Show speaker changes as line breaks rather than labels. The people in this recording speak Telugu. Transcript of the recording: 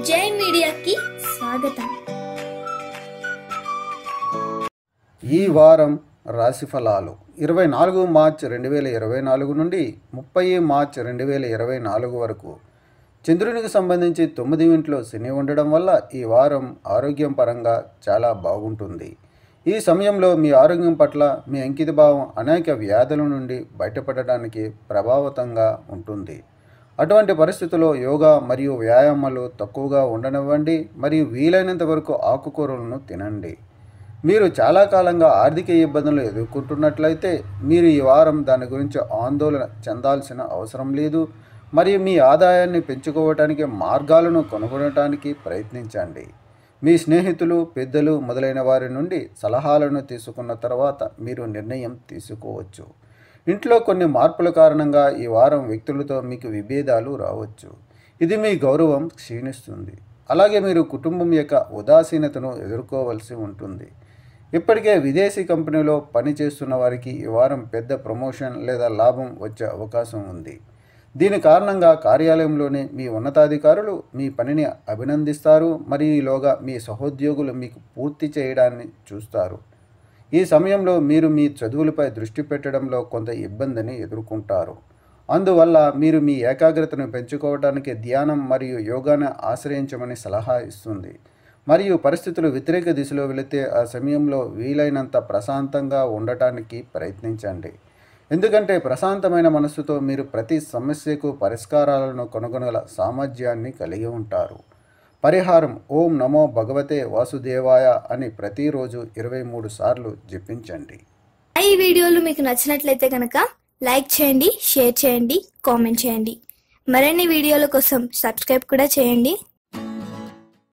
జై మీడియాకి స్వాగతం.
ఈ వారం రాశి ఫలాలు 24 మార్చ్ 2024 నుండి 30 మార్చ్ 2024 వరకు. చంద్రునికి సంబంధించి 9 ఇంట్లో శని ఉండడం వల్ల ఈ వారం ఆరోగ్యం పరంగా చాలా బాగుంటుంది. ఈ సమయంలో మీ ఆరోగ్యం పట్ల మీ అంకితభావం అనేక వ్యాధుల నుండి బయటపడడానికి ప్రభావితంగా ఉంటుంది. అటువంటి పరిస్థితుల్లో యోగా మరియు వ్యాయామాలు తక్కువగా ఉండనివ్వండి మరియు వీలైనంత వరకు ఆకుకూరలను తినండి. మీరు చాలా కాలంగా ఆర్థిక ఇబ్బందులు ఎదుర్కొంటున్నట్లయితే మీరు ఈ వారం దాని గురించి ఆందోళన చెందాల్సిన అవసరం లేదు మరియు మీ ఆదాయాన్ని పెంచుకోవడానికి మార్గాలను కనుగొనడానికి ప్రయత్నించండి. మీ స్నేహితులు, పెద్దలు మొదలైన వారి నుండి సలహాలను తీసుకున్న తర్వాత మీరు నిర్ణయం తీసుకోవచ్చు. ఇంట్లో కొన్ని మార్పుల కారణంగా ఈ వారం వ్యక్తులతో మీకు విభేదాలు రావచ్చు. ఇది మీ గౌరవం క్షీణిస్తుంది. అలాగే మీరు కుటుంబం యొక్క ఉదాసీనతను ఎదుర్కోవలసి ఉంటుంది. ఇప్పటికే విదేశీ కంపెనీలో పనిచేస్తున్న వారికి ఈ వారం పెద్ద ప్రమోషన్ లేదా లాభం వచ్చే అవకాశం ఉంది. దీని కారణంగా కార్యాలయంలోని మీ ఉన్నతాధికారులు మీ పనిని అభినందిస్తారు మరియు ఈలోగా మీ సహోద్యోగులు మీకు పూర్తి చేయడాన్ని చూస్తారు. ఈ సమయంలో మీరు మీ చదువులపై దృష్టి పెట్టడంలో కొంత ఇబ్బందిని ఎదుర్కొంటారు. అందువల్ల మీరు మీ ఏకాగ్రతను పెంచుకోవడానికి ధ్యానం మరియు యోగాను ఆశ్రయించమని సలహా ఇస్తుంది. మరియు పరిస్థితులు వ్యతిరేక దిశలో వెళితే ఆ సమయంలో వీలైనంత ప్రశాంతంగా ఉండటానికి ప్రయత్నించండి. ఎందుకంటే ప్రశాంతమైన మనస్సుతో మీరు ప్రతి సమస్యకు పరిష్కారాలను కనుగొనగల సామర్థ్యాన్ని కలిగి ఉంటారు. పరిహారం: ఓం నమో భగవతే వాసుదేవాయ అని ప్రతిరోజు 23 సార్లు జపించండి.
ఈ వీడియోలు మీకు నచ్చినట్లయితే కనుక లైక్ చేయండి, షేర్ చేయండి, కామెంట్ చేయండి. మరిన్ని వీడియోల కోసం సబ్స్క్రైబ్ కూడా చేయండి.